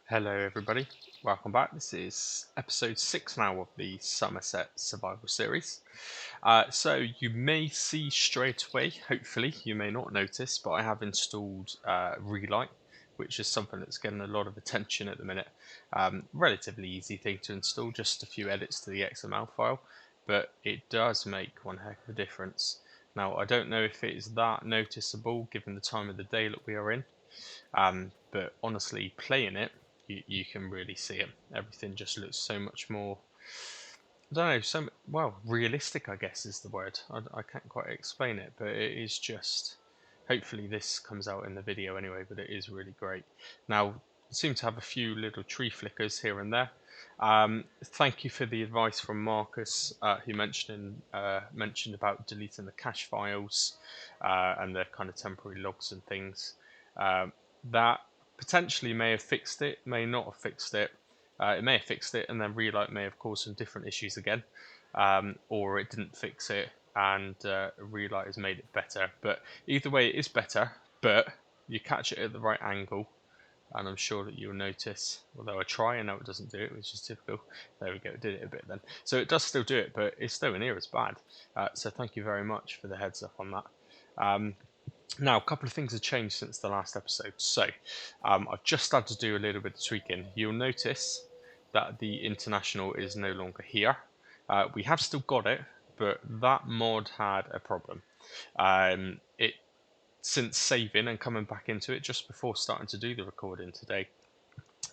Hello everybody, welcome back. This is episode 6 now of the Somerset Survival Series. So you may see straight away, hopefully you may not notice, but I have installed Relight, which is something that's getting a lot of attention at the minute. Relatively easy thing to install, just a few edits to the XML file, but it does make one heck of a difference. Now I don't know if it is that noticeable given the time of the day that we are in, but honestly playing it, you can really see it. Everything just looks so much more, I don't know, well, realistic, I guess is the word. I can't quite explain it, but it is just, hopefully this comes out in the video anyway, but it is really great. Now, I seem to have a few little tree flickers here and there. Thank you for the advice from Marcus, who mentioned about deleting the cache files and the kind of temporary logs and things. That potentially may have fixed it, may not have fixed it. It may have fixed it, and then Relight may have caused some different issues again, or it didn't fix it and Relight has made it better. But either way, it is better. But you catch it at the right angle, and I'm sure that you'll notice. Although I try, and now it doesn't do it, which is typical. There we go, it did it a bit then. So it does still do it, but it's nowhere near as bad. So thank you very much for the heads up on that. Now, a couple of things have changed since the last episode. So, I've just had to do a little bit of tweaking. You'll notice that the International is no longer here. We have still got it, but that mod had a problem. Since saving and coming back into it just before starting to do the recording today,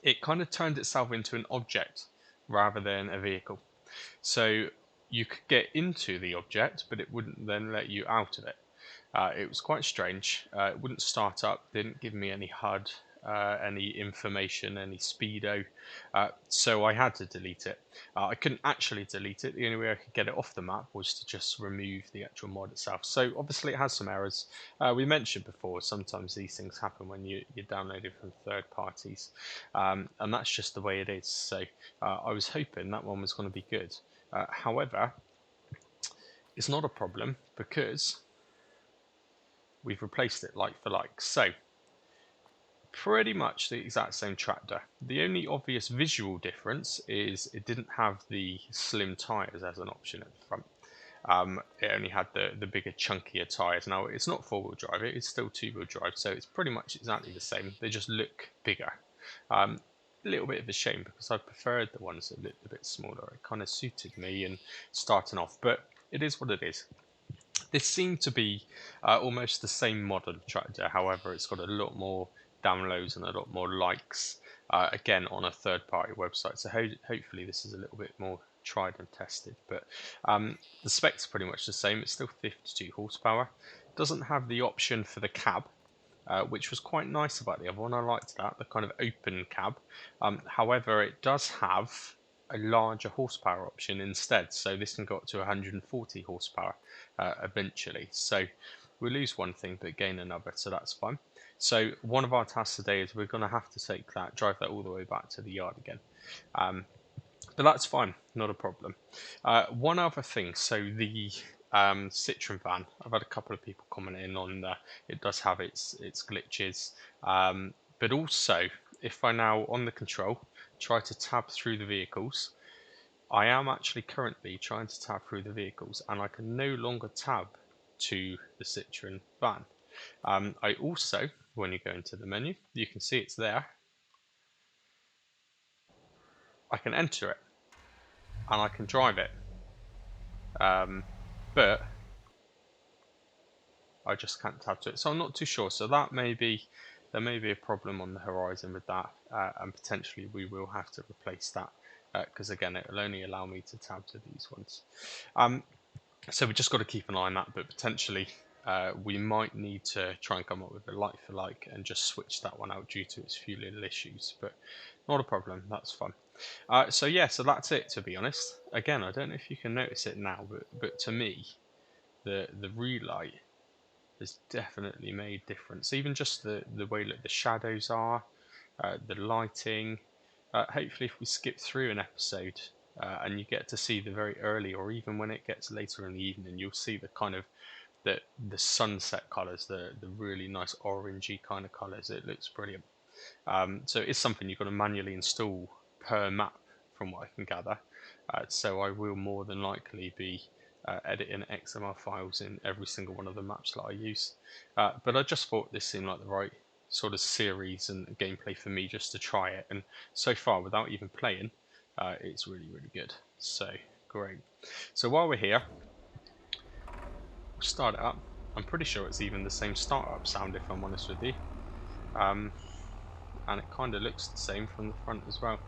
it kind of turned itself into an object rather than a vehicle. So you could get into the object, but it wouldn't then let you out of it. It was quite strange. It wouldn't start up, didn't give me any HUD, any information, any speedo, so I had to delete it. I couldn't actually delete it. The only way I could get it off the map was to just remove the actual mod itself. So obviously it has some errors. We mentioned before, sometimes these things happen when you download it from third parties, and that's just the way it is. So I was hoping that one was going to be good. However, it's not a problem because we've replaced it like for like. So pretty much the exact same tractor. The only obvious visual difference is it didn't have the slim tyres as an option at the front. It only had the bigger, chunkier tyres. Now, it's not four-wheel drive, it is still two-wheel drive, so it's pretty much exactly the same. They just look bigger. A little bit of a shame because I preferred the ones that looked a bit smaller. It kind of suited me and starting off, but it is what it is. This seemed to be almost the same modern tractor, however, it's got a lot more downloads and a lot more likes, again on a third-party website. So hopefully this is a little bit more tried and tested. But the specs are pretty much the same. It's still 52 horsepower. Doesn't have the option for the cab, which was quite nice about the other one. I liked that, the kind of open cab. However, it does have a larger horsepower option instead, so this can go up to 140 horsepower eventually. So we lose one thing but gain another, so that's fine. So one of our tasks today is we're going to have to drive that all the way back to the yard again. But that's fine, not a problem. One other thing, so the Citroen van, I've had a couple of people commenting on it does have its glitches, but also if I now on the control try to tab through the vehicles, I am actually currently trying to tab through the vehicles and I can no longer tab to the Citroen van. I also, when you go into the menu, you can see it's there. I can enter it and I can drive it, but I just can't tab to it, so I'm not too sure. So that there may be a problem on the horizon with that, and potentially we will have to replace that because again it will only allow me to tab to these ones. So we just got to keep an eye on that, but potentially we might need to try and come up with a like for like and just switch that one out due to its few little issues, but not a problem, that's fun. So yeah, so that's it, to be honest. Again, I don't know if you can notice it now, but to me the Relight has definitely made difference. Even just the way that the shadows are, the lighting. Hopefully if we skip through an episode and you get to see the very early, or even when it gets later in the evening, you'll see the kind of the sunset colours, the really nice orangey kind of colours. It looks brilliant. So it's something you've got to manually install per map, from what I can gather. So I will more than likely be editing XML files in every single one of the maps that I use. But I just thought this seemed like the right sort of series and gameplay for me just to try it. And so far, without even playing, it's really, really good. So great. So while we're here, we'll start it up. I'm pretty sure it's even the same startup sound, if I'm honest with you. And it kind of looks the same from the front as well.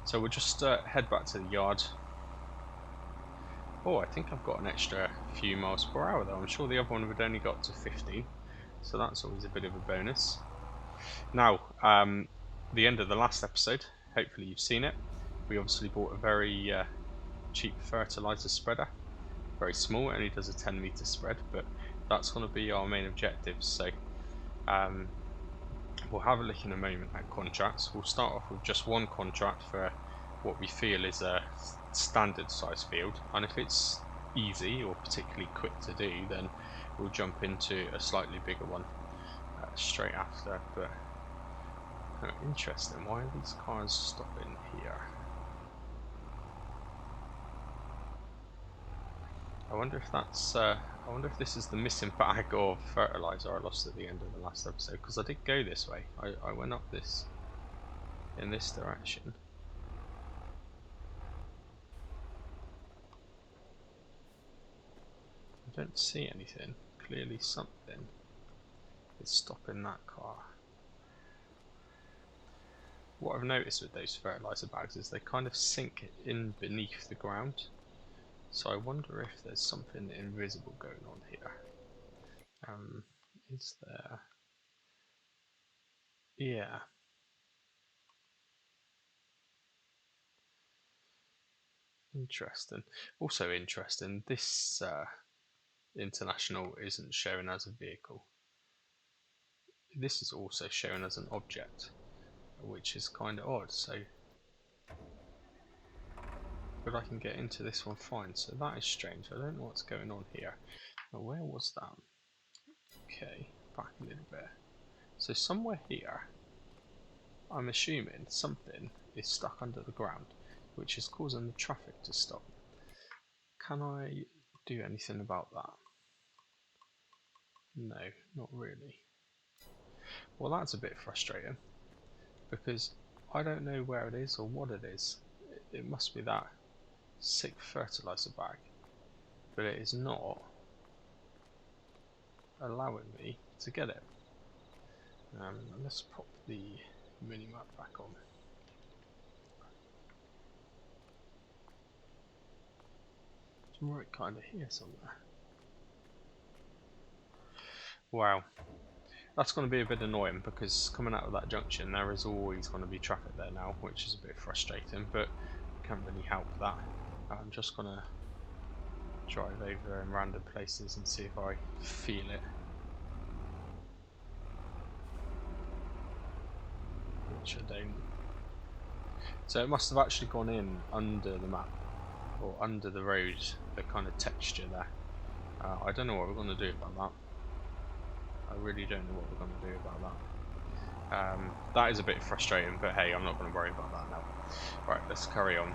So we'll just head back to the yard. Oh, I think I've got an extra few miles per hour though. I'm sure the other one would only got to 15, so that's always a bit of a bonus. Now, the end of the last episode, hopefully you've seen it. We obviously bought a very cheap fertilizer spreader. Very small, it only does a 10-meter spread, but that's going to be our main objective. So we'll have a look in a moment at contracts. We'll start off with just one contract for what we feel is a standard size field, and if it's easy or particularly quick to do, then we'll jump into a slightly bigger one straight after. But interesting, why are these cars stopping here? I wonder if that's I wonder if this is the missing bag of fertilizer I lost at the end of the last episode, because I did go this way. I went up this in this direction. I don't see anything. Clearly something is stopping that car. What I've noticed with those fertilizer bags is they kind of sink in beneath the ground. So I wonder if there's something invisible going on here. Is there? Yeah. Interesting. Also interesting, this International isn't shown as a vehicle. This is also shown as an object, which is kind of odd. So, but I can get into this one fine. So that is strange. I don't know what's going on here. Now, where was that? Okay, back a little bit. So somewhere here, I'm assuming something is stuck under the ground, which is causing the traffic to stop. Can I do anything about that? No, not really. Well, that's a bit frustrating, because I don't know where it is or what it is. It must be that sick fertilizer bag, but it is not allowing me to get it. Let's pop the minimap back on. It's right kind of here somewhere. Wow. That's going to be a bit annoying, because coming out of that junction there is always going to be traffic there now, which is a bit frustrating, but can't really help that. I'm just going to drive over in random places and see if I feel it. Which I don't. So it must have actually gone in under the map, or under the road, the kind of texture there. I don't know what we're going to do about that. I really don't know what we're going to do about that. That is a bit frustrating, but hey, I'm not going to worry about that now. Right, let's carry on.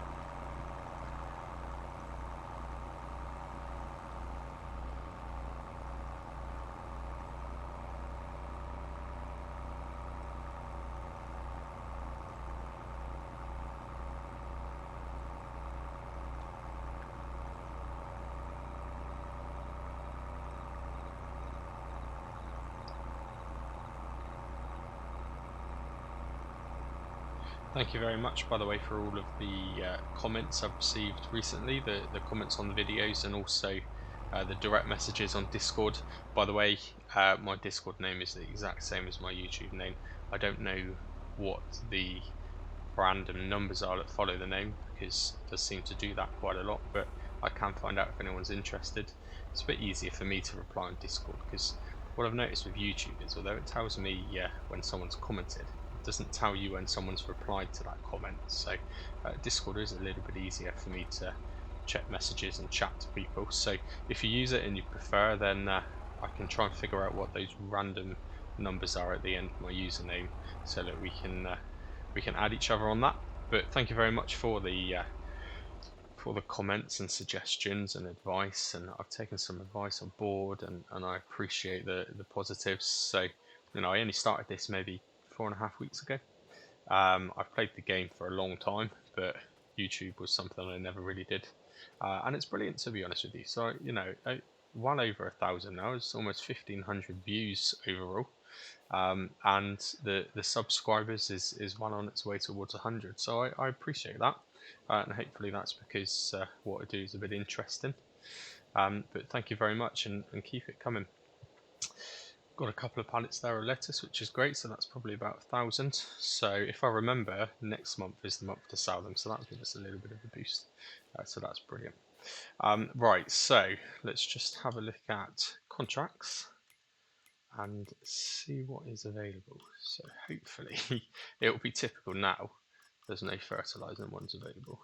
Thank you very much, by the way, for all of the comments I've received recently, the comments on the videos, and also the direct messages on Discord. By the way, my Discord name is the exact same as my YouTube name. I don't know what the random numbers are that follow the name, because it does seem to do that quite a lot, but I can find out if anyone's interested. It's a bit easier for me to reply on Discord, because what I've noticed with YouTube is, although it tells me when someone's commented, doesn't tell you when someone's replied to that comment. So Discord is a little bit easier for me to check messages and chat to people. So if you use it and you prefer, then I can try and figure out what those random numbers are at the end of my username, so that we can add each other on that. But thank you very much for the comments and suggestions and advice, and I've taken some advice on board, and I appreciate the positives. So, you know, I only started this maybe 4.5 weeks ago. I've played the game for a long time, but YouTube was something I never really did, and it's brilliant, to be honest with you. So, you know, well over 1,000 now. It's almost 1,500 views overall, and the subscribers is well on its way towards 100. So I appreciate that, and hopefully that's because what I do is a bit interesting. But thank you very much, and keep it coming. Got a couple of pallets there of lettuce, which is great, so that's probably about 1,000. So if I remember, next month is the month to sell them, so that'll give us a little bit of a boost. So that's brilliant. Right, so let's just have a look at contracts and see what is available. So hopefully it'll be typical now. There's no fertilising ones available,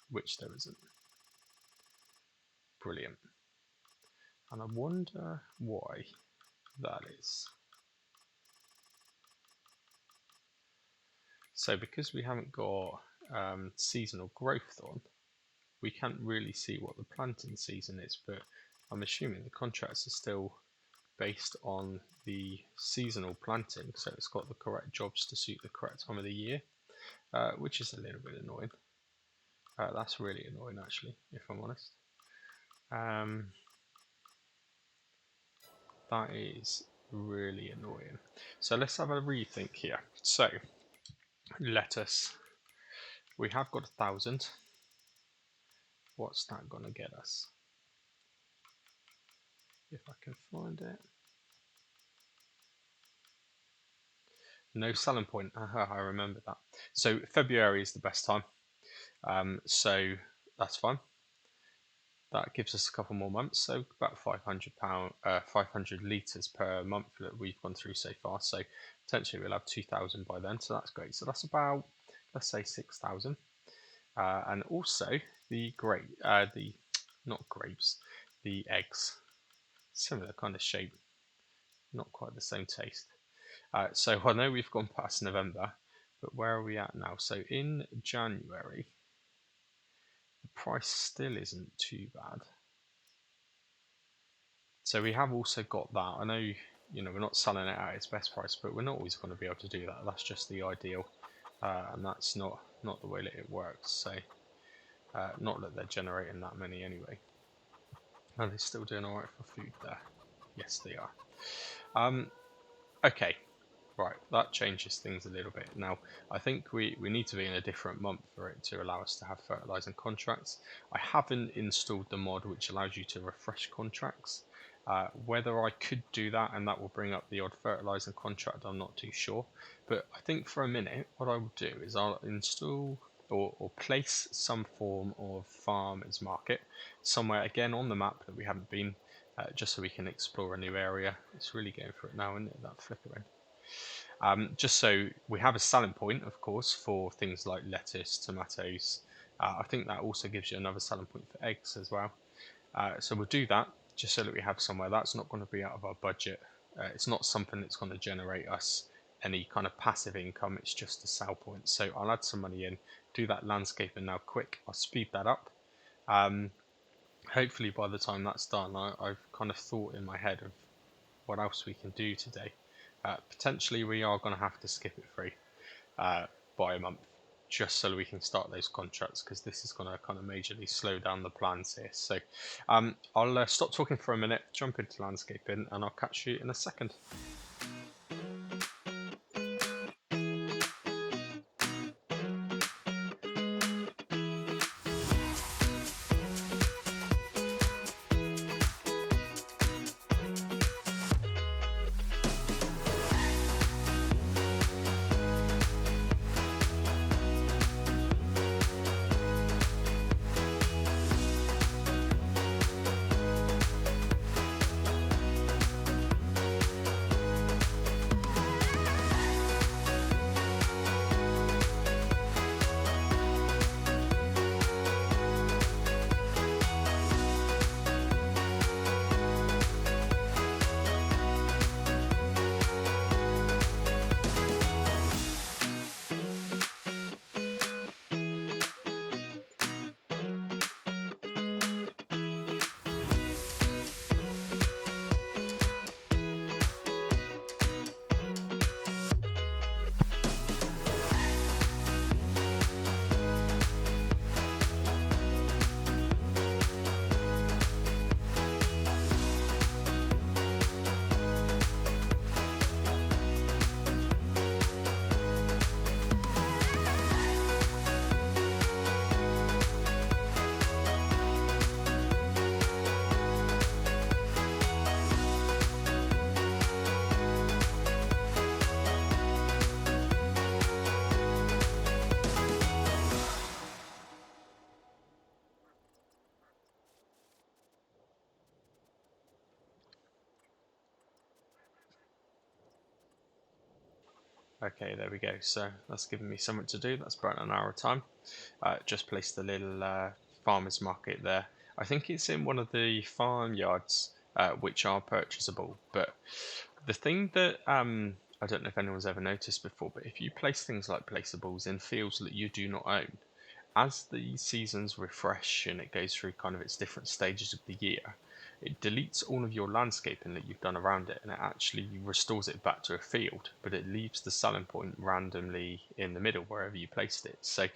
which there isn't. Brilliant. And I wonder why that is. So because we haven't got seasonal growth on, we can't really see what the planting season is, but I'm assuming the contracts are still based on the seasonal planting, so it's got the correct jobs to suit the correct time of the year, which is a little bit annoying. That's really annoying, actually, if I'm honest. That is really annoying. So let's have a rethink here. So lettuce, we have got 1,000. What's that gonna get us? If I can find it. No selling point. I remember that. So February is the best time. So that's fine. That gives us a couple more months, so about 500 litres per month that we've gone through so far. So potentially we'll have 2,000 by then, so that's great. So that's about, let's say, 6,000. And also the not grapes, the eggs, similar kind of shape, not quite the same taste. So I know we've gone past November, but where are we at now? So in January, the price still isn't too bad. So we have also got that. I know, you know, we're not selling it at its best price, but we're not always going to be able to do that. That's just the ideal, and that's not the way that it works. So not that they're generating that many anyway. Are they still doing alright for food there? Yes, they are. Okay. Right, that changes things a little bit. Now, I think we need to be in a different month for it to allow us to have fertilising contracts. I haven't installed the mod which allows you to refresh contracts. Whether I could do that and that will bring up the odd fertilising contract, I'm not too sure. But I think for a minute, what I will do is I'll install or place some form of farmers market somewhere again on the map that we haven't been, just so we can explore a new area. It's really going for it now, isn't it, that flickering? Just so we have a selling point, of course, for things like lettuce, tomatoes. I think that also gives you another selling point for eggs as well. So we'll do that just so that we have somewhere. That's not going to be out of our budget. It's not something that's going to generate us any kind of passive income. It's just a sell point. So I'll add some money in, do that landscaping now quick. I'll speed that up. Hopefully by the time that's done, I've kind of thought in my head of what else we can do today. Potentially we are going to have to skip it free by a month, just so we can start those contracts, because this is going to kind of majorly slow down the plans here. So I'll stop talking for a minute, jump into landscaping, and I'll catch you in a second. Okay, there we go. So that's given me something to do. That's about an hour of time. Just placed the little farmer's market there. I think it's in one of the farmyards which are purchasable. But the thing that I don't know if anyone's ever noticed before, but if you place things like placeables in fields that you do not own, as the seasons refresh and it goes through kind of its different stages of the year, it deletes all of your landscaping that you've done around it and it actually restores it back to a field, but it leaves the selling point randomly in the middle wherever you placed it. So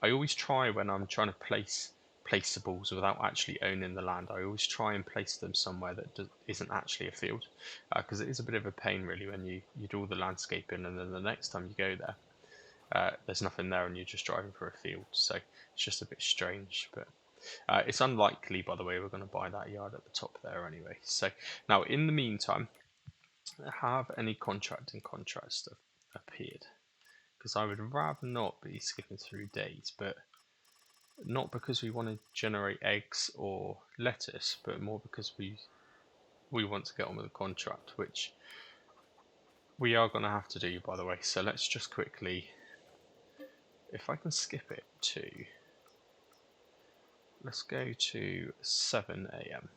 I always try, when I'm trying to place placeables without actually owning the land, I always try and place them somewhere that isn't actually a field, because it is a bit of a pain really when you do all the landscaping and then the next time you go there, there's nothing there and you're just driving through a field. So it's just a bit strange, but it's unlikely, by the way, we're going to buy that yard at the top there anyway. So now, in the meantime, have any contracting contract stuff appeared? Because I would rather not be skipping through days, but not because we want to generate eggs or lettuce, but more because we want to get on with the contract, which we are going to have to do, by the way. So let's just quickly, if I can skip it to, let's go to 7 a.m.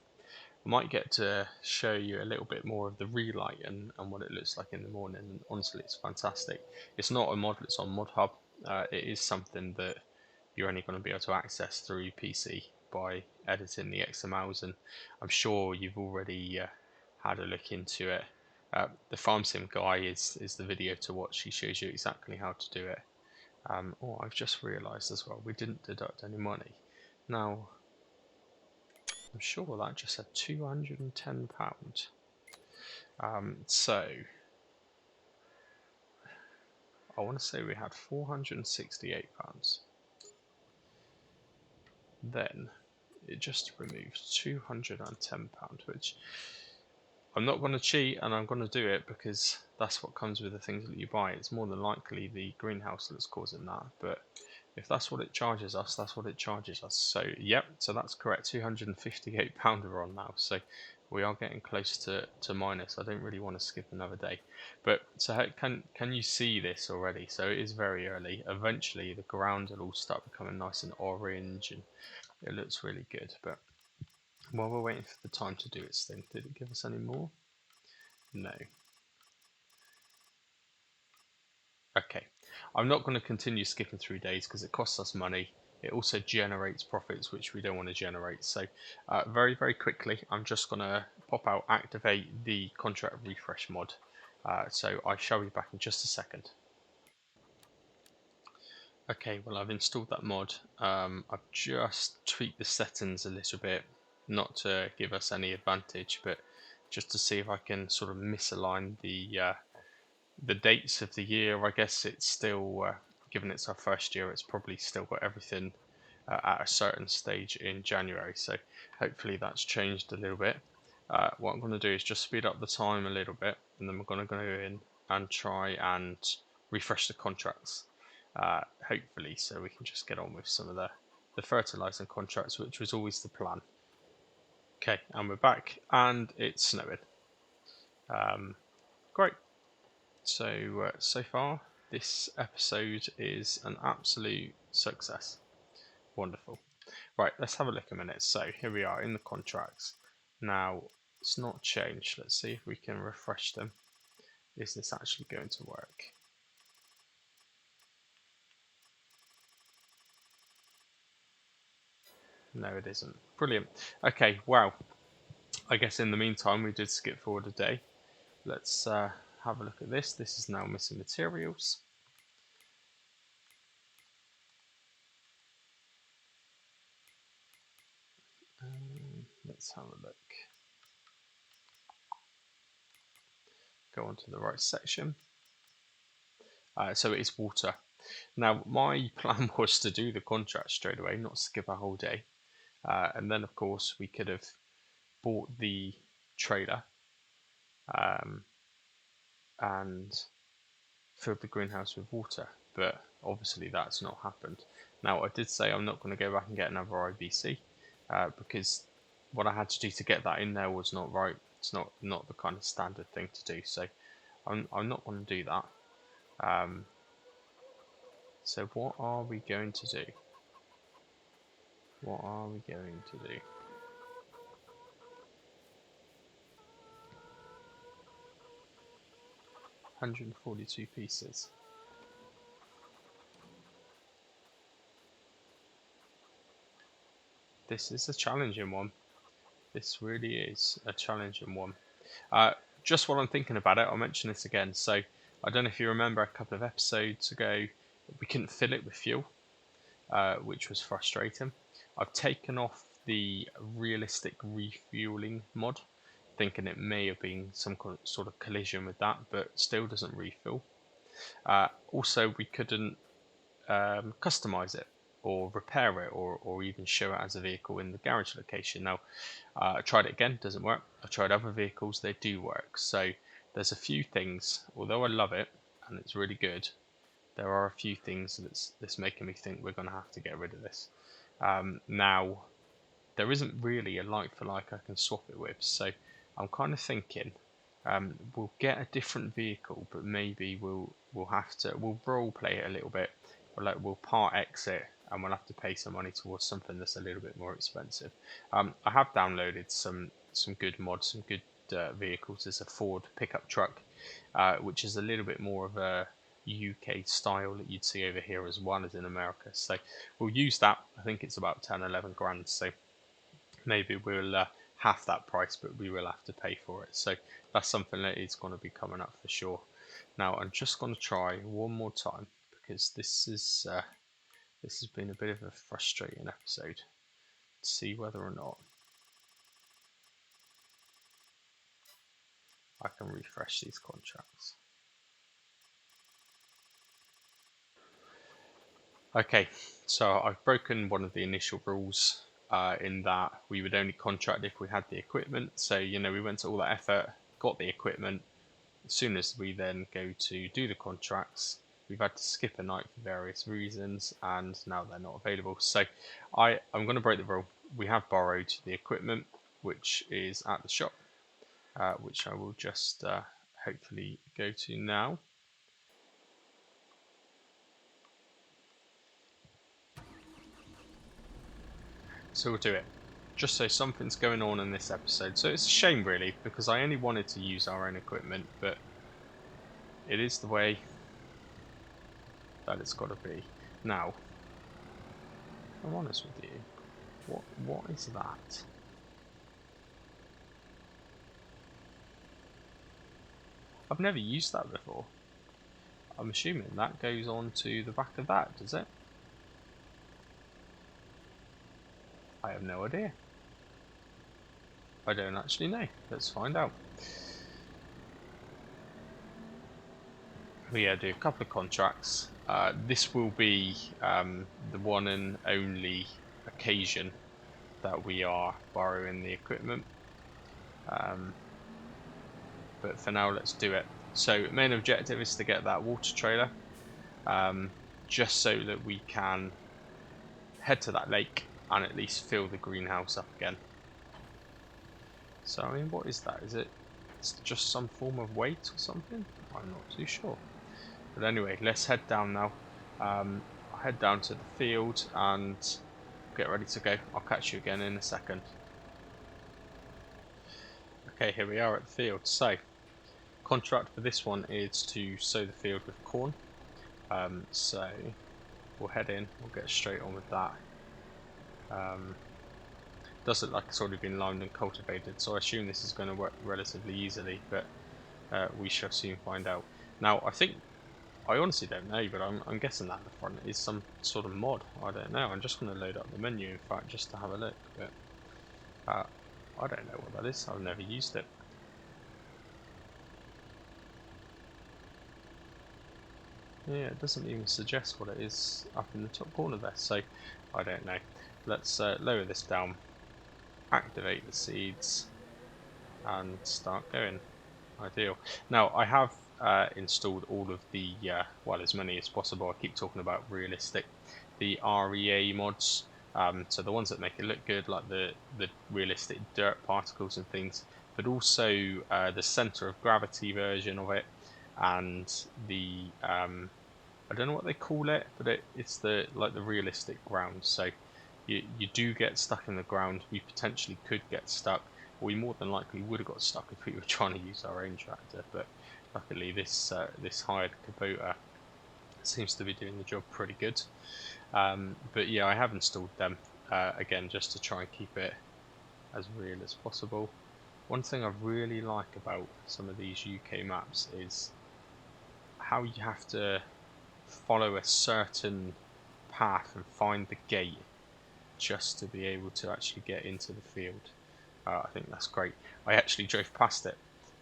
I might get to show you a little bit more of the Relight and what it looks like in the morning. And honestly, it's fantastic. It's not a mod that's on ModHub. It is something that you're only going to be able to access through PC by editing the XMLs, and I'm sure you've already had a look into it. The Farm Sim guy is the video to watch. He shows you exactly how to do it. Oh, I've just realised as well, we didn't deduct any money. Now, I'm sure that just said £210. So, I want to say we had £468. Then, it just removed £210, which I'm not going to cheat and I'm going to do it because that's what comes with the things that you buy. It's more than likely the greenhouse that's causing that, but if that's what it charges us, that's what it charges us. So yep, so that's correct. £258 we're on now. So we are getting close to minus. I don't really want to skip another day. But so can you see this already? So it is very early. Eventually the ground will all start becoming nice and orange and it looks really good. But while we're waiting for the time to do its thing, did it give us any more? No. Okay, I'm not going to continue skipping through days because it costs us money. It also generates profits, which we don't want to generate. So very, very quickly, I'm just going to pop out, activate the contract refresh mod. So I shall be back in just a second. Okay, well, I've installed that mod. I've just tweaked the settings a little bit, not to give us any advantage, but just to see if I can sort of misalign the dates of the year. I guess it's still, given it's our first year, it's probably still got everything at a certain stage in January. So hopefully that's changed a little bit. What I'm going to do is just speed up the time a little bit, and then we're going to go in and try and refresh the contracts. Hopefully, so we can just get on with some of the fertilizing contracts, which was always the plan. Okay, and we're back, and it's snowing. Great. So, so far, this episode is an absolute success. Wonderful. Right, let's have a look a minute. So, here we are in the contracts. Now, it's not changed. Let's see if we can refresh them. Is this actually going to work? No, it isn't. Brilliant. Okay, wow. I guess in the meantime, we did skip forward a day. Let's have a look at this. This is now missing materials. Let's have a look. Go on to the right section. So it is water. Now, my plan was to do the contract straight away, not skip a whole day. And then, of course, we could have bought the trailer and filled the greenhouse with water. But obviously, that's not happened. Now, I did say I'm not going to go back and get another IBC because what I had to do to get that in there was not right. It's not the kind of standard thing to do. So I'm not going to do that. So what are we going to do? What are we going to do? $142 pieces. This is a challenging one. This really is a challenging one. Just while I'm thinking about it, I'll mention this again. So I don't know if you remember a couple of episodes ago, we couldn't fill it with fuel, which was frustrating. I've taken off the realistic refueling mod, thinking it may have been some sort of collision with that, but still doesn't refill. Also, we couldn't customize it or repair it or even show it as a vehicle in the garage location. Now, I tried it again, doesn't work. I tried other vehicles, they do work. So there's a few things, although I love it and it's really good, there are a few things that's making me think we're going to have to get rid of this. Now, there isn't really a like for like I can swap it with, so I'm kind of thinking we'll get a different vehicle, but maybe we'll role play it a little bit. We'll part exit and we'll have to pay some money towards something that's a little bit more expensive. I have downloaded some good mods, some good vehicles. There's a Ford pickup truck, which is a little bit more of a UK style that you'd see over here as well as in America. So we'll use that. I think it's about 10, 11 grand. So maybe we'll half that price, but we will have to pay for it. So that's something that is going to be coming up for sure. Now I'm just going to try one more time because this has been a bit of a frustrating episode. To see whether or not I can refresh these contracts. Okay, so I've broken one of the initial rules in that we would only contract if we had the equipment. So, we went to all that effort, got the equipment. As soon as we then go to do the contracts, we've had to skip a night for various reasons, and now they're not available. So I'm going to break the rule. We have borrowed the equipment, which is at the shop, which I will just hopefully go to now. So we'll do it. Just so something's going on in this episode. So it's a shame really, because I only wanted to use our own equipment, but it is the way that it's got to be. Now, I'm honest with you. What is that? I've never used that before. I'm assuming that goes on to the back of that, does it? I have no idea. I don't actually know. Let's find out. We do a couple of contracts. This will be the one and only occasion that we are borrowing the equipment. But for now, let's do it. So main objective is to get that water trailer, just so that we can head to that lake and at least fill the greenhouse up again. So I mean, what is that? Is it just some form of weight or something? I'm not too sure. But anyway, let's head down now. I'll head down to the field and get ready to go. I'll catch you again in a second. Okay, here we are at the field. So, contract for this one is to sow the field with corn. So, we'll head in, we'll get straight on with that. Does look like it's already been limed and cultivated, so I assume this is going to work relatively easily, but we shall soon find out. Now, I honestly don't know, but I'm guessing that the front is some sort of mod. I don't know. I'm just going to load up the menu, in fact, just to have a look. But I don't know what that is. I've never used it. Yeah, it doesn't even suggest what it is up in the top corner there, so I don't know. Let's lower this down, activate the seeds, and start going. Ideal. Now, I have installed all of the, well, as many as possible. I keep talking about realistic, the REA mods, so the ones that make it look good, like the realistic dirt particles and things, but also the center of gravity version of it, and the I don't know what they call it, but it's the realistic ground. So you do get stuck in the ground. We potentially could get stuck. We more than likely would have got stuck if we were trying to use our own tractor, but luckily this hired Kubota seems to be doing the job pretty good. But yeah, I have installed them again just to try and keep it as real as possible. One thing I really like about some of these UK maps is how you have to follow a certain path and find the gate just to be able to actually get into the field. I think that's great. I actually drove past it,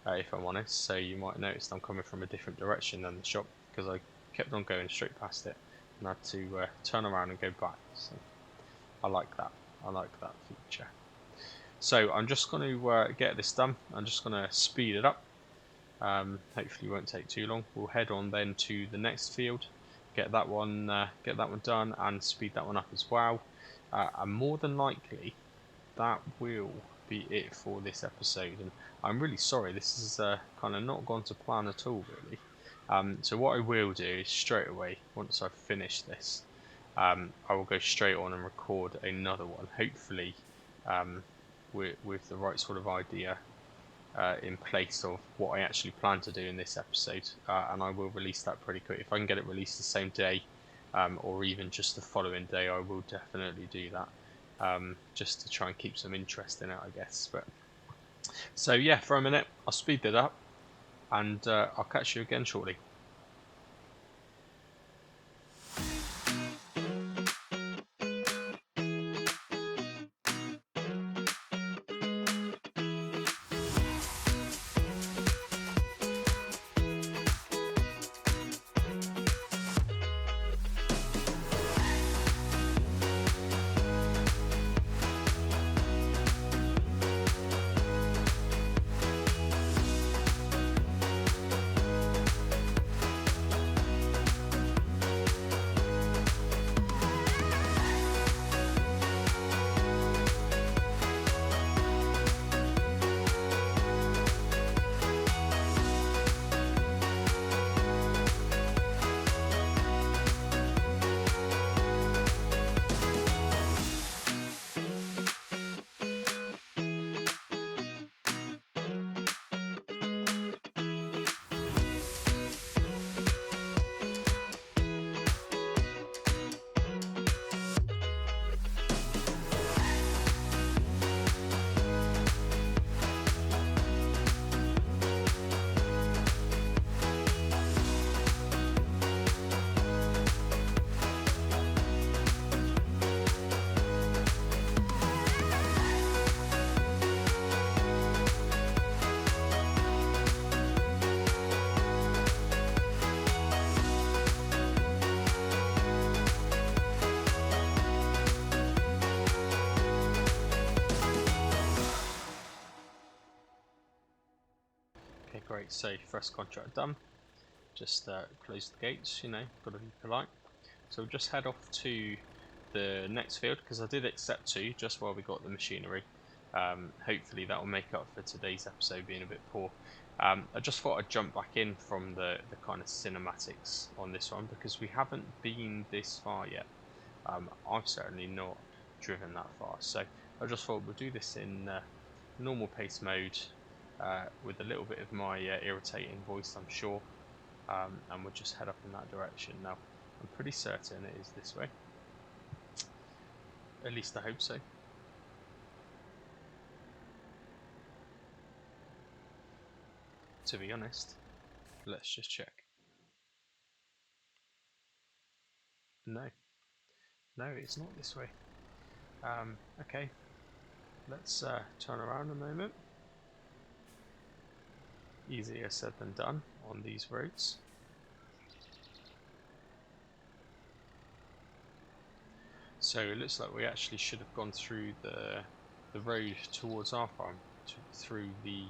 if I'm honest, so you might notice I'm coming from a different direction than the shop because I kept on going straight past it and had to turn around and go back. So I like that. I like that feature. So I'm just going to get this done. I'm just going to speed it up. Hopefully it won't take too long. We'll head on then to the next field, get that one done, and speed that one up as well. And more than likely, that will be it for this episode. And I'm really sorry, this has kind of not gone to plan at all, really. So what I will do is straight away, once I've finished this, I will go straight on and record another one. Hopefully, with the right sort of idea in place of what I actually plan to do in this episode, and I will release that pretty quick. If I can get it released the same day, or even just the following day, I will definitely do that, just to try and keep some interest in it, I guess. But so yeah, for a minute, I'll speed it up, and I'll catch you again shortly. Okay, great. So first contract done. Just close the gates, you know, got to be polite. So we'll just head off to the next field because I did accept to just while we got the machinery. Hopefully that will make up for today's episode being a bit poor. I just thought I'd jump back in from the kind of cinematics on this one because we haven't been this far yet. I've certainly not driven that far, so I just thought we'll do this in normal pace mode with a little bit of my irritating voice, I'm sure, and we'll just head up in that direction. Now, I'm pretty certain it is this way. At least I hope so. To be honest, let's just check. No, it's not this way. Okay, let's turn around a moment. Easier said than done on these roads. So it looks like we actually should have gone through the road towards our farm, through the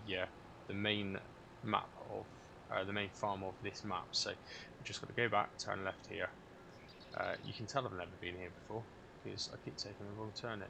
main map of the main farm of this map. So we've just got to go back, turn left here. You can tell I've never been here before because I keep taking the wrong turn in.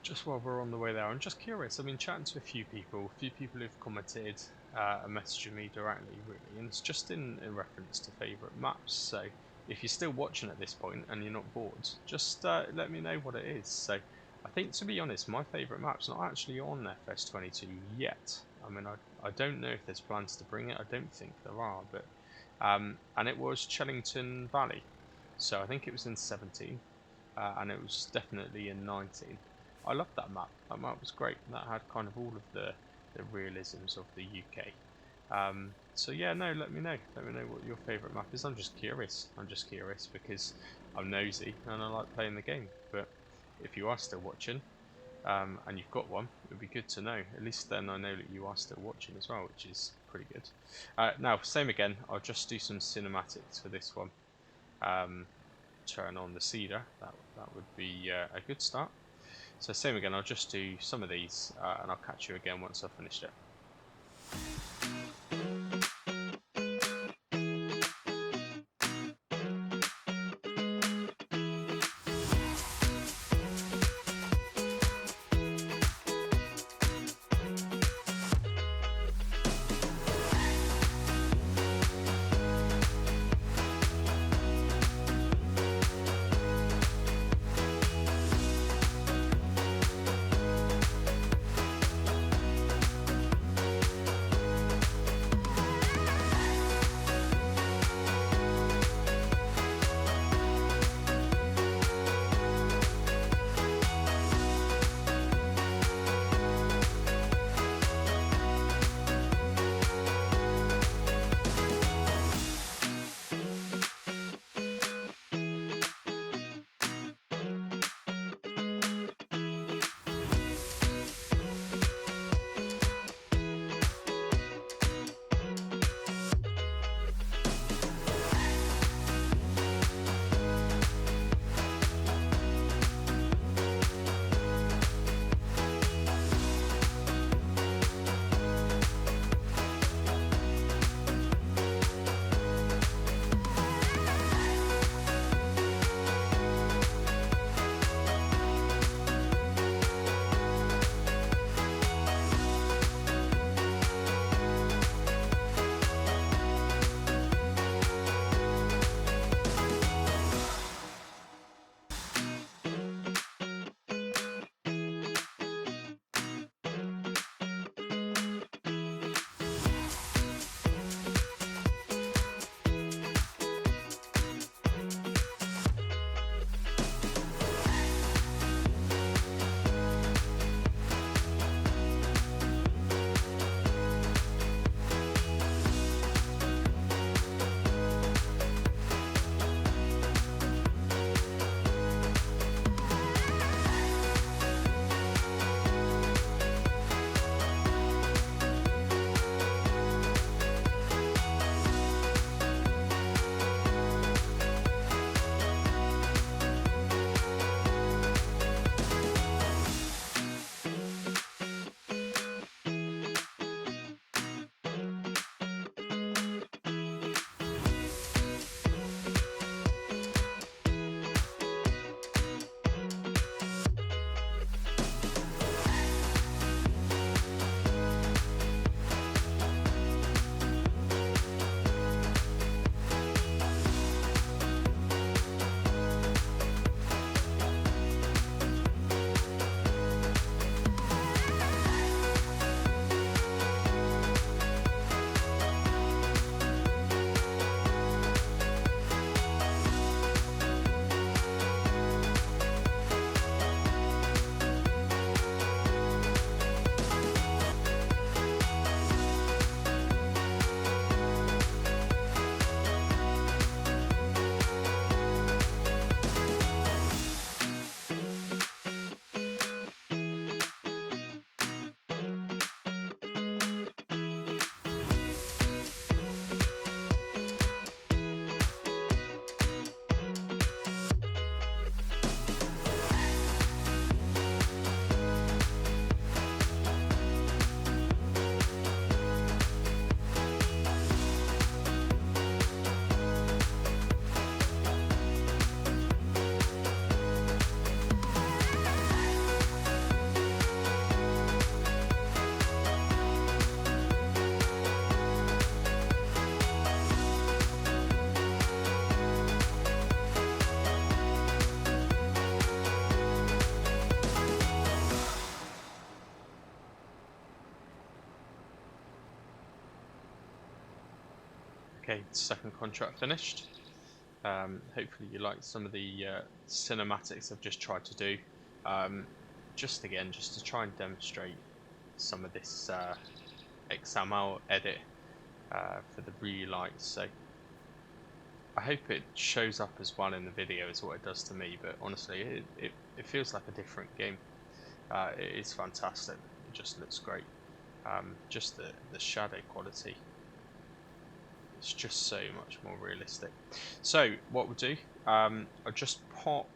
just while we're on the way there, I'm just curious. I mean, chatting to a few people who've commented and messaging me directly, really, and it's just in reference to favourite maps. So if you're still watching at this point and you're not bored, just let me know what it is. So I think, to be honest, my favourite map's not actually on FS22 yet. I mean, I don't know if there's plans to bring it. I don't think there are, but and it was Chellington Valley. So I think it was in 17, and it was definitely in 19. I loved that map. That map was great. That had kind of all of the realisms of the UK. So yeah, no, let me know. Let me know what your favourite map is. I'm just curious. I'm just curious because I'm nosy and I like playing the game. But if you are still watching, and you've got one, it would be good to know. At least then I know that you are still watching as well, which is pretty good. Now, same again. I'll just do some cinematics for this one. Turn on the cedar. That would be a good start. So same again. I'll just do some of these, and I'll catch you again once I've finished it. Okay, second contract finished. Hopefully you like some of the cinematics I've just tried to do. Just to try and demonstrate some of this XML edit for the Relight. So I hope it shows up as well in the video as what it does to me, but honestly it feels like a different game. It is fantastic. It just looks great. Just the shadow quality, it's just so much more realistic. So what we'll do, I'll just tell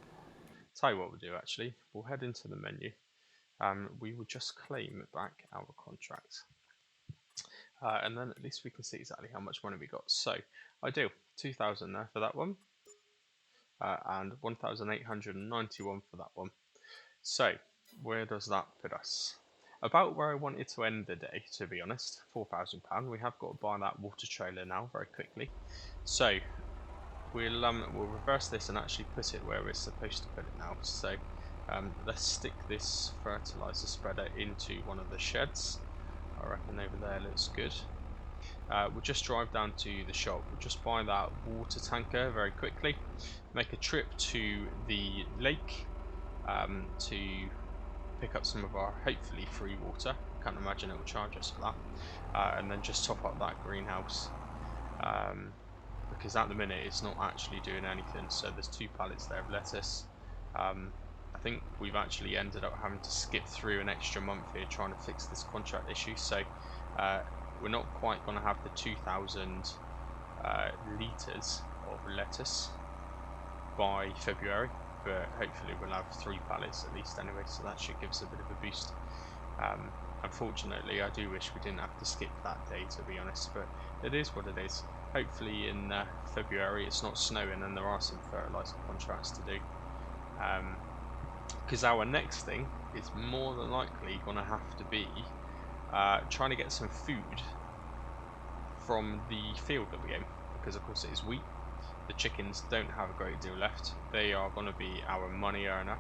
you what we'll do actually. We'll head into the menu. We will just claim back our contract. And then at least we can see exactly how much money we got. So I do 2,000 there for that one, and 1,891 for that one. So where does that put us? About where I wanted to end the day, to be honest. £4,000. We have got to buy that water trailer now very quickly. So we'll reverse this and actually put it where we're supposed to put it now. So let's stick this fertilizer spreader into one of the sheds. I reckon over there looks good. We'll just drive down to the shop. We'll just buy that water tanker very quickly. Make a trip to the lake to pick up some of our hopefully free water. Can't imagine it will charge us for that. And then just top up that greenhouse. Because at the minute it's not actually doing anything. So there's 2 pallets there of lettuce. I think we've actually ended up having to skip through an extra month here trying to fix this contract issue. So we're not quite going to have the 2,000 litres of lettuce by February, but hopefully we'll have 3 pallets at least anyway, so that should give us a bit of a boost. Unfortunately I do wish we didn't have to skip that day, to be honest, but it is what it is. Hopefully in February it's not snowing and there are some fertiliser contracts to do, because our next thing is more than likely going to have to be trying to get some food from the field that we own, because of course it is wheat. The chickens don't have a great deal left. They are going to be our money earner.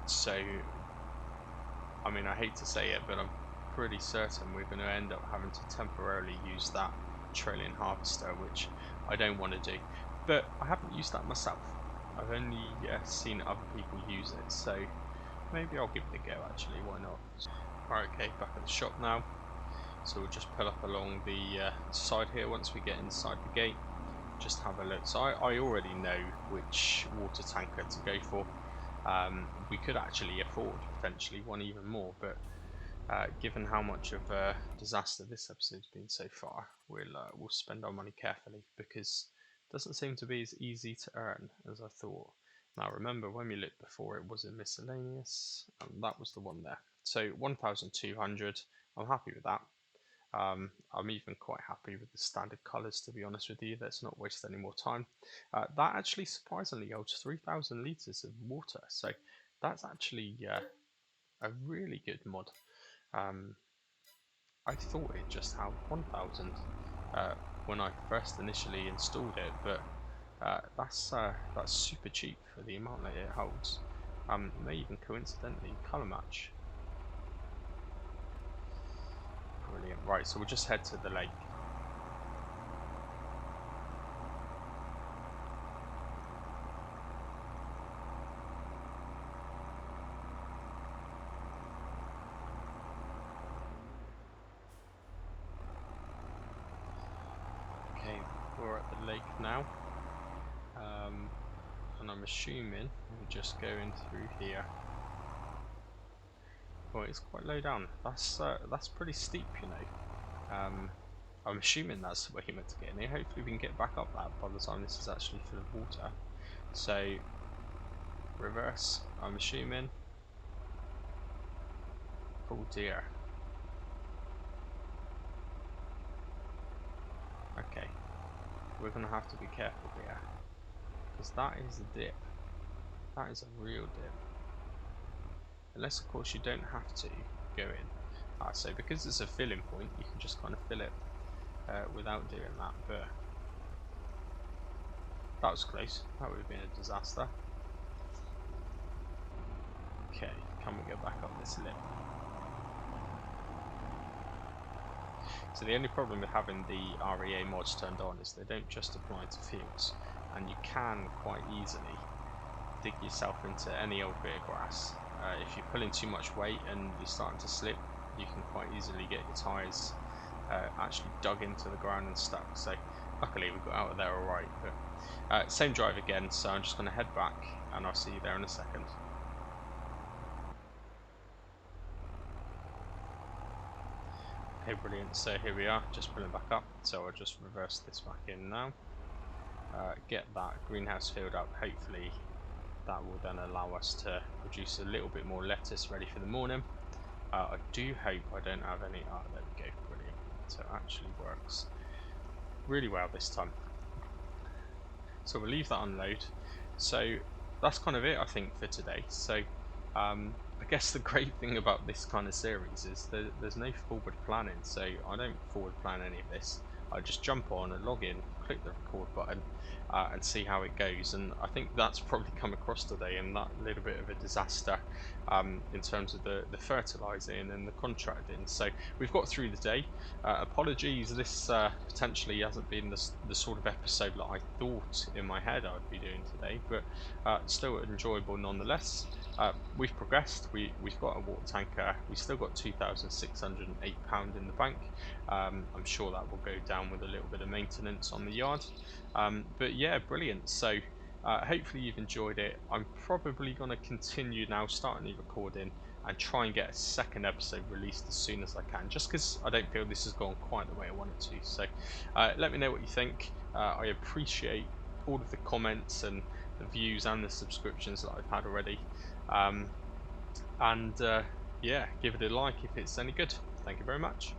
So, I mean, I hate to say it, but I'm pretty certain we're going to end up having to temporarily use that trailing harvester, which I don't want to do. But I haven't used that myself. I've only seen other people use it, so maybe I'll give it a go actually, why not? Right, okay, back at the shop now. So we'll just pull up along the side here once we get inside the gate. Just have a look. So I already know which water tanker to go for. We could actually afford potentially one even more, but given how much of a disaster this episode's been so far, we'll spend our money carefully, because it doesn't seem to be as easy to earn as I thought. Now remember, when we looked before, it was in miscellaneous, and that was the one there. So 1,200, I'm happy with that. I'm even quite happy with the standard colours, to be honest with you. Let's not waste any more time. That actually surprisingly holds 3,000 litres of water, so that's actually a really good mod. I thought it just held 1,000 when I first initially installed it, but that's super cheap for the amount that it holds. May even coincidentally colour match. Brilliant. Right, so we'll just head to the lake. Okay, we're at the lake now, and I'm assuming we're just going through here. Oh, it's quite low down. That's pretty steep, you know. I'm assuming that's where you're meant to get in here. Hopefully we can get back up that by the time this is actually full of water. So, reverse, I'm assuming. Oh dear. Okay, we're going to have to be careful here, because that is a dip. That is a real dip. Unless of course you don't have to go in. So because it's a filling point, you can just kind of fill it without doing that, but that was close. That would have been a disaster. Okay, can we go back up this lip? So the only problem with having the REA mods turned on is they don't just apply to fields, and you can quite easily dig yourself into any old bit of grass. If you're pulling too much weight and you're starting to slip, you can quite easily get your tyres actually dug into the ground and stuck. So luckily we got out of there alright. But same drive again, so I'm just going to head back and I'll see you there in a second. Okay, brilliant. So here we are, just pulling back up. So I'll just reverse this back in now. Get that greenhouse filled up. Hopefully that will then allow us to produce a little bit more lettuce ready for the morning. I do hope I don't have any. There we go, brilliant. So it actually works really well this time. So we'll leave that unload. So that's kind of it, I think, for today. So I guess the great thing about this kind of series is that there's no forward planning. So I don't forward plan any of this. I just jump on and log in, click the record button, and see how it goes. And I think that's probably come across today in that little bit of a disaster in terms of the fertilising and the contracting. So we've got through the day. Apologies, this potentially hasn't been the sort of episode that I thought in my head I'd be doing today, but still enjoyable nonetheless. We've progressed. We've got a water tanker. We've still got £2,608 in the bank. I'm sure that will go down with a little bit of maintenance on the yard. But yeah, brilliant. So hopefully you've enjoyed it. I'm probably going to continue now, starting the recording, and try and get a second episode released as soon as I can, just because I don't feel this has gone quite the way I want it to. So let me know what you think. I appreciate all of the comments and the views and the subscriptions that I've had already. Yeah, give it a like if it's any good. Thank you very much.